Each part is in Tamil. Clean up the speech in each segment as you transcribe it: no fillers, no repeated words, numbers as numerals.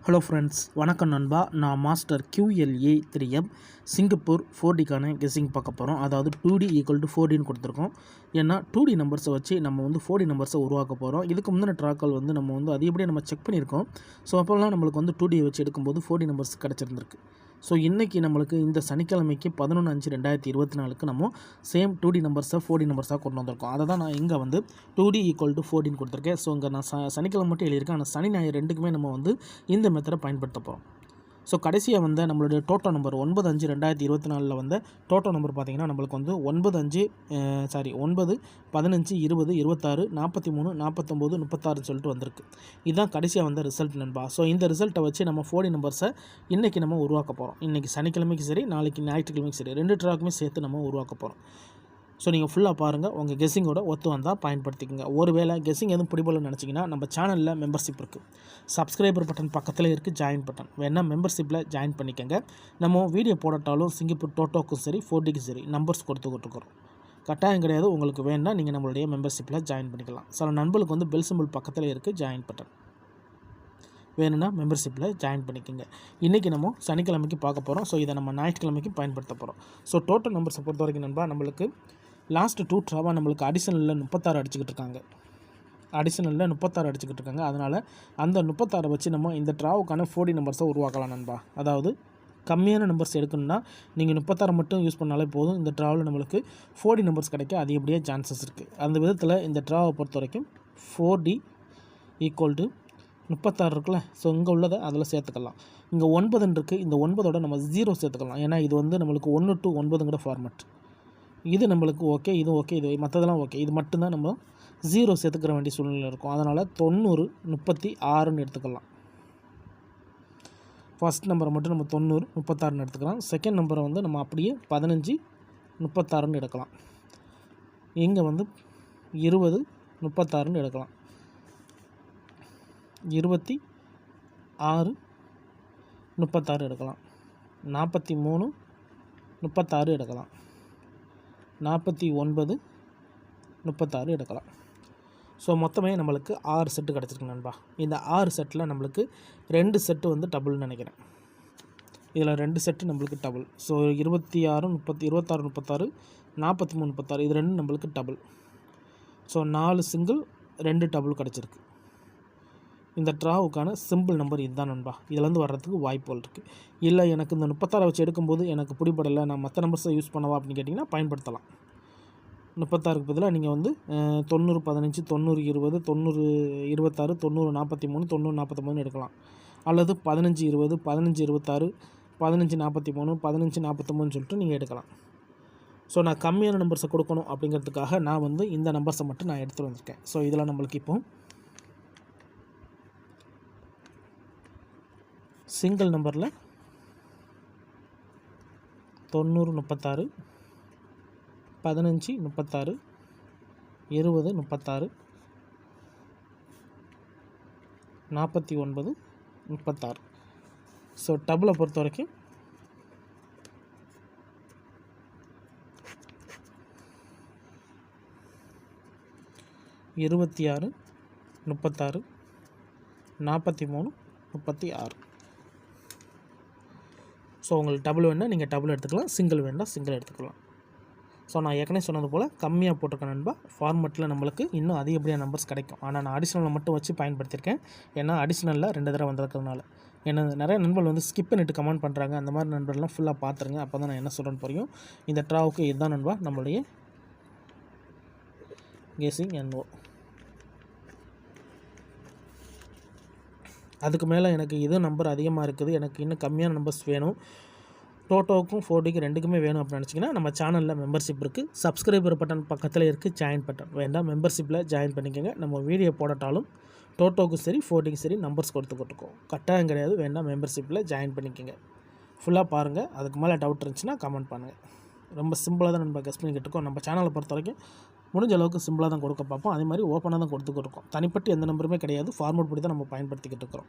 ஹலோ ஃப்ரெண்ட்ஸ், வணக்கம் நண்பா. நான் மாஸ்டர் QLA 3M சிங்கப்பூர் 4Dக்கான கெஸ்ஸிங் பார்க்க போகிறோம். அதாவது 2D = 4Dன்னு கொடுத்துருக்கோம். ஏன்னா 2D நம்பர்ஸை வச்சு நம்ம 4D நம்பர்ஸை உருவாக்க போகிறோம். இதுக்கு முந்தின ட்ராக்கள் நம்ம அதிகப்படியாக நம்ம செக் பண்ணியிருக்கோம். ஸோ அப்போல்லாம் நம்மளுக்கு 2D வச்சு எடுக்கும்போது 4D நம்பர்ஸ் கிடச்சிருந்துருக்கு. ஸோ இன்றைக்கி நம்மளுக்கு இந்த சனிக்கிழமைக்கு 11/5/2024 நம்ம சேம் 2D நம்பர்ஸை 4D நம்பர்ஸாக கொண்டு வந்திருக்கோம். அதை தான் நான் இங்கே 2D = 4Dன்னு கொடுத்துருக்கேன். ஸோ இங்கே நான் சனிக்கிழமை மட்டும் எழுதியிருக்கேன். ஆனால் சனி ஞாயிறு ரெண்டுக்குமே நம்ம இந்த மெத்தடை பயன்படுத்த போகிறோம். ஸோ கடைசியாக நம்மளுடைய டோட்டோ நம்பர் 9/5/2024 டோட்டோ நம்பர் பார்த்திங்கன்னா நம்மளுக்கு 9, 15, 20, 26, 43, 49, 36 சொல்லிட்டு வந்திருக்கு. இதுதான் கடைசியாக ரிசல்ட் நண்பா. ஸோ இந்த ரிசல்ட்டை வச்சு நம்ம 4D நம்பர்ஸை இன்றைக்கி நம்ம உருவாக்க போகிறோம். இன்றைக்கி சனிக்கிழமைக்கு சரி, நாளைக்கு ஞாயிற்றுக்கிழமைக்கு சரி, 2 ட்ராக்குமே சேர்த்து நம்ம உருவாக்க போகிறோம். ஸோ நீங்கள் ஃபுல்லாக பாருங்கள். உங்கள் கெஸ்ஸிங்கோட ஒத்து வந்தால் பயன்படுத்திக்கோங்க. ஒருவேளை கெஸ்ஸிங் எதுவும் பிடிபடலன்னு நினச்சிங்கன்னா நம்ம சேனலில் மெம்பர்ஷிப் இருக்குது. சப்ஸ்கிரைபர் பட்டன் பக்கத்தில் இருக்குது, ஜாயின் பட்டன் வேணால் மெம்பர்ஷிப்பில் ஜாயின் பண்ணிக்கோங்க. நம்ம வீடியோ போடட்டாலும் சிங்கப்பூர் டோட்டோக்கும் சரி 4Dக்கும் சரி நம்பர்ஸ் கொடுத்துக்கிட்டுருக்குறோம். கட்டாயம் கிடையாது. உங்களுக்கு வேணால் நீங்கள் நம்மளுடைய மெம்பர்ஷிப்பில் ஜாயின் பண்ணிக்கலாம். சில நண்பர்களுக்கு பெல் சிம்பிள் பக்கத்தில் இருக்குது, ஜாயின் பட்டன் வேணும்னா மெம்பர்ஷிப்பில் ஜாயின் பண்ணிக்கோங்க. இன்றைக்கி நம்ம சனிக்கிழமைக்கு பார்க்க போகிறோம். ஸோ இதை நம்ம ஞாயிற்றுக்கிழமைக்கு பயன்படுத்த போகிறோம். ஸோ டோட்டல் நம்பர்ஸை பொறுத்த வரைக்கும் நண்பா, நம்மளுக்கு லாஸ்ட்டு 2 ட்ராவாக நம்மளுக்கு அடிஷனலில் 36 அடிச்சுக்கிட்டு இருக்காங்க. அதனால் அந்த 36 வச்சு நம்ம இந்த ட்ராவுக்கான 4D நம்பர்ஸை உருவாக்கலாம் நண்பா. அதாவது கம்மியான நம்பர்ஸ் எடுக்கணும்னா நீங்கள் 36 மட்டும் யூஸ் பண்ணாலே போதும். இந்த ட்ராவில் நம்மளுக்கு 4D நம்பர்ஸ் கிடைக்க அதிகப்படியாக சான்சஸ் இருக்குது. அந்த விதத்தில் இந்த ட்ராவை பொறுத்த வரைக்கும் 4D = 36 இருக்குல்ல. ஸோ இங்கே உள்ளதை அதில் சேர்த்துக்கலாம். இங்கே 9 இருக்குது. இந்த 9ஓட நம்ம 0 சேர்த்துக்கலாம். ஏன்னா இது நம்மளுக்கு 1 to 9ங்கிற ஃபார்மேட். இது நம்மளுக்கு ஓகே, இது ஓகே, இது மற்றதெல்லாம் ஓகே. இது மட்டும்தான் நம்ம 0 சேர்த்துக்கிற வேண்டிய சூழ்நிலை இருக்கும். அதனால் 90, 36ன்னு எடுத்துக்கலாம். ஃபஸ்ட் நம்பரை மட்டும் நம்ம 90, 36ன்னு எடுத்துக்கலாம். செகண்ட் நம்பரை நம்ம அப்படியே 15, 36ன்னு எடுக்கலாம். இங்கே 20, 36ன்னு எடுக்கலாம். 26, 36 எடுக்கலாம். 43, 36 எடுக்கலாம். 49, 36 எடுக்கலாம். ஸோ மொத்தமே நம்மளுக்கு 6 செட்டு கிடச்சிருக்கு நண்பா. இந்த 6 செட்டில் நம்மளுக்கு 2 செட்டு டபுள்னு நினைக்கிறேன். இதில் 2 செட்டு நம்மளுக்கு டபுள். ஸோ 26, 36, 43, 36 இது 2 நம்மளுக்கு டபுள். ஸோ 4 சிங்கிள், 2 டபுள் கிடச்சிருக்கு. இந்த ட்ராவுக்கான சிம்பிள் நம்பர் இதுதான் நண்பா. இதிலேருந்து வர்றதுக்கு வாய்ப்புகள் இருக்குது. இல்லை எனக்கு இந்த 36 வச்சு எடுக்கும்போது எனக்கு பிடிபடலை, நான் மற்ற நம்பர்ஸை யூஸ் பண்ணவா அப்படின்னு கேட்டிங்கன்னா பயன்படுத்தலாம். 36க்கு பதிலாக நீங்கள் 90, 15, 90, 20, 90, 26, 90, 43, 90, 49 எடுக்கலாம். அல்லது 15, 20, 15, 26, 15, 43, 15, 49 சொல்லிட்டு நீங்கள் எடுக்கலாம். ஸோ நான் கம்மியான நம்பர்ஸை கொடுக்கணும் அப்படிங்கிறதுக்காக நான் இந்த நம்பர்ஸை மட்டும் நான் எடுத்துகிட்டு வந்திருக்கேன். ஸோ இதில் நம்மளுக்கு இப்போ சிங்கிள் நம்பரில் 90, 36, 15, 36, 20, 36, 49, 36. ஸோ டபுளை பொறுத்த வரைக்கும் 26, 36, 43, 36. ஸோ உங்களுக்கு டபுள் வேணால் நீங்கள் டபுள் எடுத்துக்கலாம், சிங்கிள் வேணால் சிங்கிள் எடுத்துக்கலாம். ஸோ நான் ஏற்கனவே சொன்னது போல் கம்மியாக போட்டிருக்கேன் நண்பா. ஃபார்மெட்டில் நம்மளுக்கு இன்னும் அதிகப்படியான நம்பர்ஸ் கிடைக்கும். ஆனால் நான் அடிஷ்னலில் மட்டும் வச்சு பயன்படுத்தியிருக்கேன். ஏன்னா அடிஷ்னலில் 2 தடவை வந்திருக்கிறதுனால. ஏன்னா நிறைய நண்பர்கள் ஸ்கிப் பண்ணிட்டு கமெண்ட் பண்ணுறாங்க. அந்த மாதிரி நண்பர்கள்லாம் ஃபுல்லாக பார்த்துருங்க. அப்போ தான் நான் என்ன சொல்கிறேன்னு புரியும். இந்த ட்ராவுக்கு இதுதான் நண்பா நம்மளுடைய கெஸ்ஸிங் NO. அதுக்கு மேலே எனக்கு இது நம்பர் அதிகமாக இருக்குது, எனக்கு இன்னும் கம்மியான நம்பர்ஸ் வேணும், டோட்டோவுக்கும் 4Dக்கு ரெண்டுக்குமே வேணும் அப்படின்னு நினச்சிங்கன்னா நம்ம சேனலில் மெம்பர்ஷிப் இருக்குது. சப்ஸ்கிரைபர் பட்டன் பக்கத்தில் இருக்குது, ஜாயின் பட்டன் வேண்டாம் மெம்பர்ஷிப்பில் ஜாயின் பண்ணிக்கோங்க. நம்ம வீடியோ போடட்டாலும் டோட்டோவுக்கும் சரி 4Dக்கும் சரி நம்பர்ஸ் கொடுத்துக்கிட்டுருக்கோம். கட்டாயம் கிடையாது. வேண்டாம் மெம்பர்ஷிப்பில் ஜாயின் பண்ணிக்கோங்க. ஃபுல்லாக பாருங்கள். அதுக்கு மேலே டவுட் இருந்துச்சுன்னா கமெண்ட் பண்ணுங்கள். ரொம்ப சிம்பிளாக தான் நம்ம கெஸ் பண்ணிக்கிட்டு இருக்கோம். நம்ம சேனலை பொறுத்த வரைக்கும் முடிஞ்ச அளவுக்கு சிம்பிளாக தான் கொடுக்க பார்ப்போம். அதே மாதிரி ஓப்பனாக தான் கொடுத்துக்கிட்டு இருக்கோம். தனிப்பட்டு எந்த நம்பருமே கிடையாது. ஃபார்மேட் படி தான் நம்ம பயன்படுத்திக்கிட்டு இருக்கிறோம்.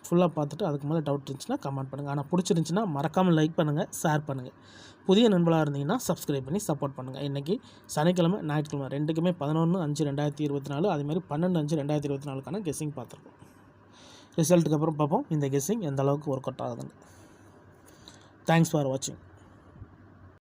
ஃபுல்லாக பார்த்துட்டு அதுக்கு மேலே டவுட் இருந்துச்சுன்னா கமெண்ட் பண்ணுங்கள். ஆனால் பிடிச்சிருந்துச்சின்னா மறக்காமல் லைக் பண்ணுங்கள், ஷேர் பண்ணுங்கள். புதிய நண்பர்களாக இருந்தீங்கன்னா சப்ஸ்கிரைப் பண்ணி சப்போர்ட் பண்ணுங்கள். இன்றைக்கி சனிக்கிழமை, ஞாயிற்றுக்கிழமை ரெண்டுக்குமே 11/5/2024 அதேமாதிரி 12/5/2024க்கான கெஸ்ஸிங் பார்த்துருக்கோம். ரிசல்ட்டுக்கு அப்புறம் பார்ப்போம் இந்த கெஸ்ஸிங் எந்த அளவுக்கு ஒர்க் அவுட் ஆகுதுன்னு. தேங்க்ஸ் ஃபார் வாட்சிங்.